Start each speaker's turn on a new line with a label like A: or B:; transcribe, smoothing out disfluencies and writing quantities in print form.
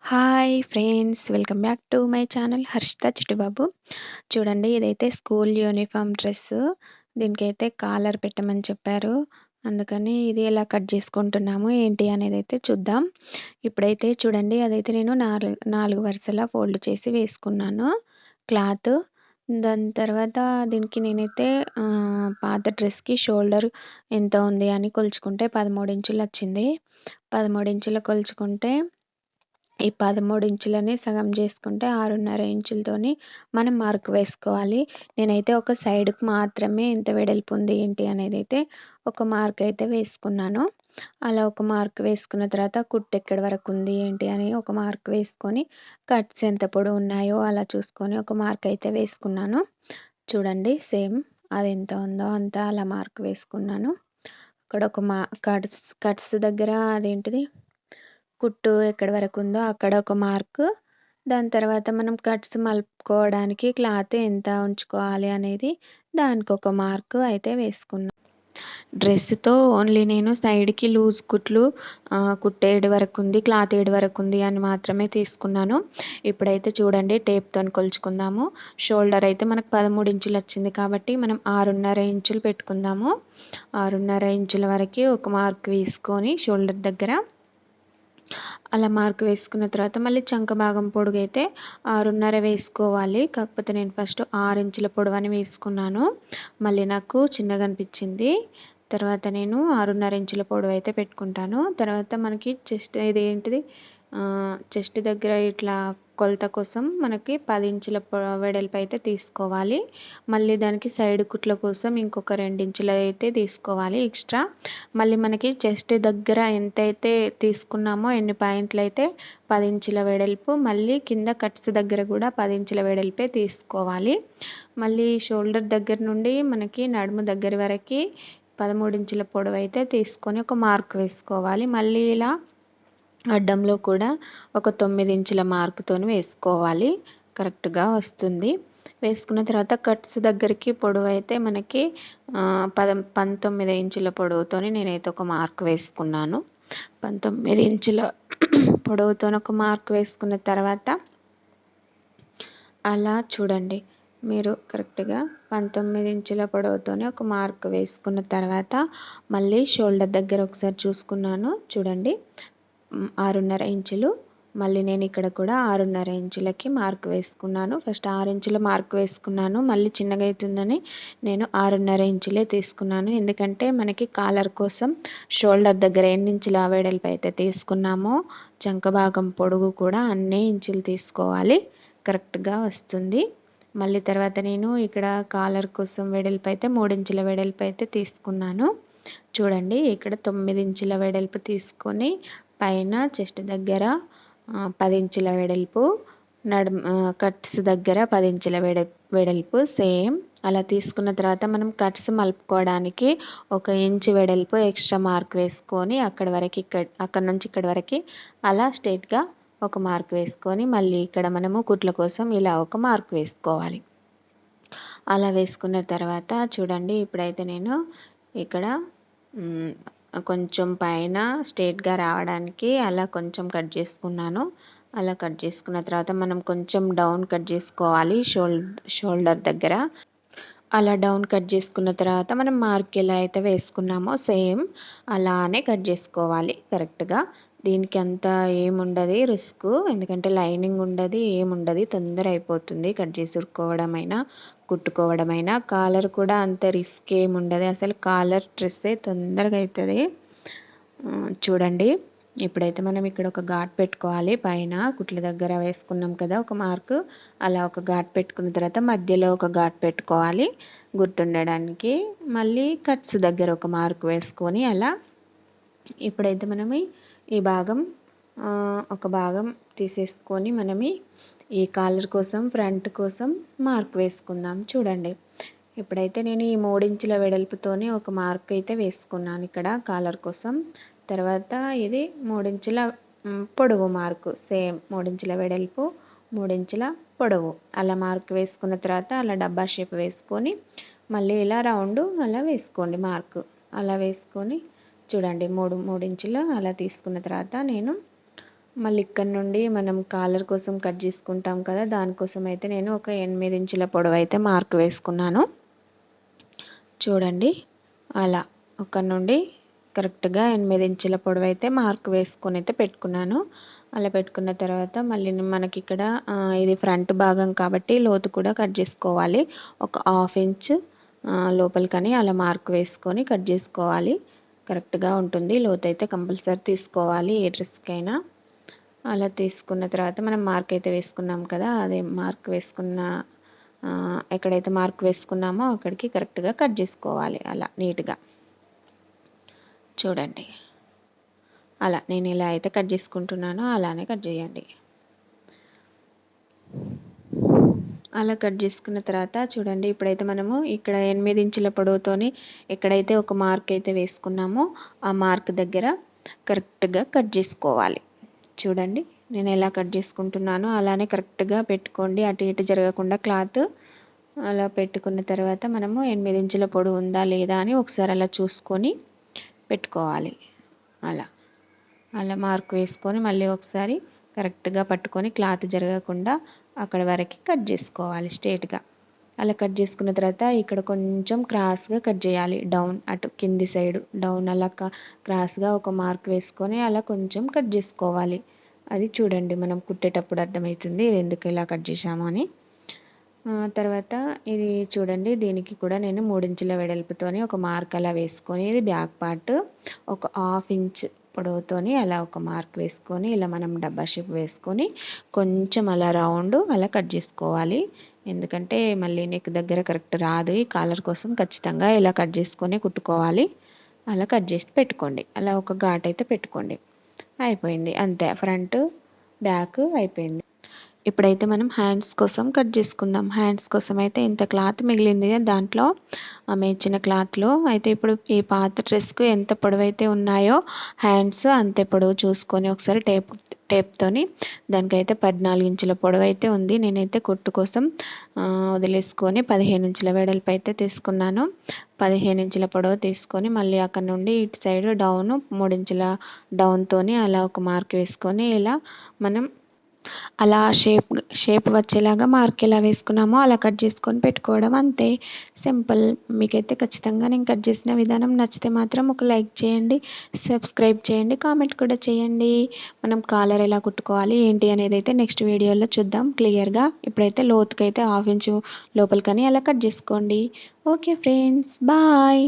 A: Hi friends, welcome back to my channel Harshita Chittibabu. చూడండి, ఇదైతే school uniform dress. దీనికైతే collar పెట్టమని చెప్పారు. అందుకని ఇది ఎలా కట్ చేసుకుంటున్నాము ఏంటి అనేది అయితే చూద్దాం. ఇప్పుడైతే చూడండి, అదైతే నేను నాలుగు వరుసలా ఫోల్డ్ చేసి వేసుకున్నాను క్లాత్. దాని తర్వాత దీనికి నేనైతే పాత డ్రెస్కి షోల్డర్ ఎంత ఉంది అని కొలుచుకుంటే 13 ఇంచులు వచ్చింది. 13 ఇంచులు కొలుచుకుంటే ఈ 13 ఇంచులని సగం చేసుకుంటే 6.5 ఇంచులతోని మనం మార్క్ వేసుకోవాలి. నేనైతే ఒక సైడ్కి మాత్రమే ఎంత వెడల్పు ఉంది ఏంటి అనేది అయితే ఒక మార్క్ అయితే వేసుకున్నాను. అలా ఒక మార్క్ వేసుకున్న తర్వాత కుట్టు ఎక్కడి వరకు ఉంది ఏంటి అని ఒక మార్క్ వేసుకొని, కట్స్ ఎంత పొడవు ఉన్నాయో అలా చూసుకొని ఒక మార్క్ అయితే వేసుకున్నాను. చూడండి, సేమ్ అది ఎంత ఉందో అంత అలా మార్క్ వేసుకున్నాను. అక్కడ ఒక కట్స్ దగ్గర అదేంటిది కుట్టు ఎక్కడి వరకు ఉందో అక్కడ ఒక మార్క్. దాని తర్వాత మనం కట్స్ మలుపుకోవడానికి క్లాత్ ఎంత ఉంచుకోవాలి అనేది దానికి ఒక మార్క్ అయితే వేసుకున్నాను. డ్రెస్తో ఓన్లీ నేను సైడ్కి లూజ్ కుట్లు కుట్టు ఏడు వరకు ఉంది, క్లాత్ ఏడు వరకు ఉంది అని మాత్రమే తీసుకున్నాను. ఇప్పుడైతే చూడండి, టేప్తో కొలుచుకుందాము. షోల్డర్ అయితే మనకు 13 ఇంచులు వచ్చింది కాబట్టి మనం 6.5 ఇంచులు పెట్టుకుందాము. 6.5 ఇంచుల వరకు ఒక మార్క్ వేసుకొని షోల్డర్ దగ్గర అలా మార్క్ వేసుకున్న తర్వాత మళ్ళీ చంక భాగం పొడుగు అయితే 6.5 వేసుకోవాలి. కాకపోతే నేను ఫస్ట్ 6 ఇంచుల పొడవు అని వేసుకున్నాను. మళ్ళీ నాకు చిన్నగా అనిపించింది. తర్వాత నేను 6.5 ఇంచుల పొడవు అయితే పెట్టుకుంటాను. తర్వాత మనకి చెస్ట్ ఇదేంటిది చెస్ట్ దగ్గర ఇట్లా కొలత కోసం మనకి 10 ఇంచుల వెడల్పు అయితే తీసుకోవాలి. మళ్ళీ దానికి సైడ్ కుట్ల కోసం ఇంకొక 2 ఇంచులు అయితే తీసుకోవాలి ఎక్స్ట్రా. మళ్ళీ మనకి చెస్ట్ దగ్గర ఎంతైతే తీసుకున్నామో ఎన్ని పాయింట్లు అయితే 10 ఇంచుల వెడల్పు, మళ్ళీ కింద కట్స్ దగ్గర కూడా 10 ఇంచుల వెడల్పే తీసుకోవాలి. మళ్ళీ షోల్డర్ దగ్గర నుండి మనకి నడుము దగ్గర వరకు 13 ఇంచుల పొడవు అయితే తీసుకొని ఒక మార్క్ వేసుకోవాలి. మళ్ళీ ఇలా అడ్డంలో కూడా ఒక 9 ఇంచుల మార్కుతోని వేసుకోవాలి. కరెక్ట్గా వస్తుంది. వేసుకున్న తర్వాత కట్స్ దగ్గరికి పొడవు అయితే మనకి 19 ఇంచుల పొడవుతోని నేనైతే ఒక మార్క్ వేసుకున్నాను. 19 ఇంచుల పొడవుతోని ఒక మార్క్ వేసుకున్న తర్వాత అలా చూడండి, మీరు కరెక్ట్గా 19 ఇంచుల పొడవుతోనే ఒక మార్క్ వేసుకున్న తర్వాత మళ్ళీ షోల్డర్ దగ్గర ఒకసారి చూసుకున్నాను. చూడండి, 6.5 ఇంచులు. మళ్ళీ నేను ఇక్కడ కూడా 6.5 ఇంచులకి మార్క్ వేసుకున్నాను. ఫస్ట్ 6 ఇంచుల మార్క్ వేసుకున్నాను. మళ్ళీ చిన్నగా అవుతుందని నేను 6.5 ఇంచులే తీసుకున్నాను. ఎందుకంటే మనకి కాలర్ కోసం షోల్డర్ దగ్గర ఎన్ని ఇంచుల వెడల్పు అయితే తీసుకున్నామో చంక భాగం పొడుగు కూడా అన్నే ఇంచులు తీసుకోవాలి. కరెక్ట్గా వస్తుంది. మళ్ళీ తర్వాత నేను ఇక్కడ కాలర్ కోసం వెడల్పు అయితే 3 ఇంచుల వెడల్పు అయితే తీసుకున్నాను. చూడండి, ఇక్కడ 9 ఇంచుల వెడల్పు తీసుకొని పైన చెస్ట్ దగ్గర 10 ఇంచుల వెడల్పు, కట్స్ దగ్గర 10 ఇంచుల వెడల్పు సేమ్ అలా తీసుకున్న తర్వాత మనం కట్స్ మలుపుకోవడానికి 1 ఇంచు వెడల్పు ఎక్స్ట్రా మార్క్ వేసుకొని అక్కడ నుంచి ఇక్కడ వరకు అలా స్ట్రైట్గా ఒక మార్క్ వేసుకొని మళ్ళీ ఇక్కడ మనము కుట్ల కోసం ఇలా ఒక మార్క్ వేసుకోవాలి. అలా వేసుకున్న తర్వాత చూడండి, ఇప్పుడైతే నేను ఇక్కడ కొంచెం పైన స్ట్రైట్గా రావడానికి అలా కొంచెం కట్ చేసుకున్నాను. అలా కట్ చేసుకున్న తర్వాత మనం కొంచెం డౌన్ కట్ చేసుకోవాలి షోల్డర్ దగ్గర. అలా డౌన్ కట్ చేసుకున్న తర్వాత మనం మార్క్ ఎలా అయితే వేసుకున్నామో సేమ్ అలానే కట్ చేసుకోవాలి కరెక్ట్గా. దీనికి అంత ఏముండదు రిస్క్, ఎందుకంటే లైనింగ్ ఉండదు, ఏముండదు, తొందర అయిపోతుంది కట్ చేసి ఉరుక్కోవడమైనా కుట్టుకోవడమైనా. కాలర్ కూడా అంత రిస్క్ ఏముండదు, అసలు కాలర్ డ్రెస్సే తొందరగా అవుతుంది. చూడండి, ఇప్పుడైతే మనం ఇక్కడ ఒక ఘాట్ పెట్టుకోవాలి. పైన కుట్ల దగ్గర వేసుకున్నాం కదా ఒక మార్క్, అలా ఒక ఘాట్ పెట్టుకున్న తర్వాత మధ్యలో ఒక ఘాట్ పెట్టుకోవాలి గుర్తుండడానికి. మళ్ళీ కట్స్ దగ్గర ఒక మార్క్ వేసుకొని అలా ఇప్పుడైతే మనం ఈ భాగం ఒక భాగం తీసేసుకొని మనం ఈ కాలర్ కోసం ఫ్రంట్ కోసం మార్క్ వేసుకుందాం. చూడండి, ఇప్పుడైతే నేను ఈ 3 ఇంచుల వెడల్పుతోని ఒక మార్క్ అయితే వేసుకున్నాను ఇక్కడ కాలర్ కోసం. తర్వాత ఇది 3 ఇంచుల పొడవు మార్కు, సేమ్ 3 ఇంచుల వెడల్పు 3 ఇంచుల పొడవు అలా మార్క్ వేసుకున్న తర్వాత అలా డబ్బా షేప్ వేసుకొని మళ్ళీ ఇలా రౌండ్ అలా వేసుకోండి మార్కు. అలా వేసుకొని చూడండి 3 ఇంచులు అలా తీసుకున్న తర్వాత నేను మళ్ళీ ఇక్కడ నుండి మనం కాలర్ కోసం కట్ చేసుకుంటాం కదా, దానికోసం అయితే నేను ఒక 8 ఇంచుల పొడవైతే మార్క్ వేసుకున్నాను. చూడండి అలా అక్కడ నుండి కరెక్ట్‌గా 8 ఇంచుల పొడవైతే మార్క్ వేసుకొని అయితే పెట్టుకున్నాను. అలా పెట్టుకున్న తర్వాత మళ్ళీ మనకిక్కడ ఇది ఫ్రంట్ భాగం కాబట్టి లోతు కూడా కట్ చేసుకోవాలి. ఒక 1/2 ఇంచ్ లోపలికని అలా మార్క్ వేసుకొని కట్ చేసుకోవాలి. కరెక్ట్‌గా ఉంటుంది. లోతైతే కంపల్సరీ తీసుకోవాలి ఏ డ్రెస్‌కైనా. అలా తీసుకున్న తర్వాత మనం మార్క్ అయితే వేసుకున్నాం కదా, అదే మార్క్ వేసుకున్న ఎక్కడైతే మార్క్ వేసుకున్నామో అక్కడికి కరెక్ట్‌గా కట్ చేసుకోవాలి అలా నీట్‌గా. చూడండి అలా నేను ఇలా అయితే కట్ చేసుకుంటున్నానో అలానే కట్ చేయండి. అలా కట్ చేసుకున్న తర్వాత చూడండి ఇప్పుడైతే మనము ఇక్కడ 8 ఇంచుల పొడవుతోని ఎక్కడైతే ఒక మార్క్ అయితే వేసుకున్నామో ఆ మార్క్ దగ్గర కరెక్ట్‌గా కట్ చేసుకోవాలి. చూడండి నేను ఎలా కట్ చేసుకుంటున్నానో అలానే కరెక్ట్‌గా పెట్టుకోండి. అటు ఇటు జరగకుండా క్లాత్. అలా పెట్టుకున్న తర్వాత మనము 8 ఇంచుల పొడవు ఉందా లేదా అని ఒకసారి అలా చూసుకొని పెట్టుకోవాలి. అలా మార్క్ వేసుకొని మళ్ళీ ఒకసారి కరెక్ట్‌గా పట్టుకొని క్లాత్ జరగకుండా అక్కడ వరకు కట్ చేసుకోవాలి స్ట్రెయిట్‌గా. అలా కట్ చేసుకున్న తర్వాత ఇక్కడ కొంచెం క్రాస్‌గా కట్ చేయాలి. డౌన్ అటు కింది సైడ్ డౌన్ అలా క్రాస్‌గా ఒక మార్క్ వేసుకొని అలా కొంచెం కట్ చేసుకోవాలి. అది చూడండి మనం కుట్టేటప్పుడు అర్థమవుతుంది ఇది ఎందుకు ఇలా కట్ చేశాము అని. తర్వాత ఇది చూడండి దీనికి కూడా నేను 3 ఇంచుల వెడల్పుతోని ఒక మార్క్ అలా వేసుకొని ఇది బ్యాక్ పార్ట్ ఒక 1/2 ఇంచ్ పొడవుతోని అలా ఒక మార్క్ వేసుకొని ఇలా మనం డబ్బా షేప్ వేసుకొని కొంచెం అలా రౌండ్ అలా కట్ చేసుకోవాలి. ఎందుకంటే మళ్ళీ నెక్ దగ్గర కరెక్ట్ రాదు. ఈ కాలర్ కోసం ఖచ్చితంగా ఇలా కట్ చేసుకొని కుట్టుకోవాలి. అలా కట్ చేసి పెట్టుకోండి. అలా ఒక ఘాట్ అయితే పెట్టుకోండి. అయిపోయింది అంతే, ఫ్రంట్ బ్యాక్ అయిపోయింది. ఇప్పుడైతే మనం హ్యాండ్స్ కోసం కట్ చేసుకుందాం. హ్యాండ్స్ కోసం అయితే ఇంత క్లాత్ మిగిలింది దాంట్లో ఆమె ఇచ్చిన క్లాత్లో అయితే ఇప్పుడు ఈ పాత డ్రెస్కు ఎంత పొడవైతే ఉన్నాయో హ్యాండ్స్ అంతే పొడవు చూసుకొని ఒకసారి టేప్తోని దానికైతే 14 ఇంచుల పొడవు అయితే ఉంది. నేనైతే కుట్టు కోసం వదిలేసుకొని 15 ఇంచుల వెడల్పు అయితే తీసుకున్నాను. 15 ఇంచుల పొడవు తీసుకొని మళ్ళీ అక్కడ నుండి ఇటు సైడ్ డౌన్ 3 ఇంచుల డౌన్తోని అలా ఒక మార్క్ వేసుకొని ఇలా మనం అలా షేప్ వచ్చేలాగా మార్క్ ఎలా వేసుకున్నామో అలా కట్ చేసుకొని పెట్టుకోవడం అంతే, సింపుల్. మీకైతే ఖచ్చితంగా నేను కట్ చేసిన విధానం నచ్చితే మాత్రం ఒక లైక్ చేయండి, సబ్స్క్రైబ్ చేయండి, కామెంట్ కూడా చేయండి. మనం కాలర్ ఎలా కుట్టుకోవాలి ఏంటి అనేది అయితే నెక్స్ట్ వీడియోలో చూద్దాం క్లియర్గా. ఇప్పుడైతే లోతుకైతే 1/2 ఇంచు లోపలికని అలా కట్ చేసుకోండి. Okay friends, bye.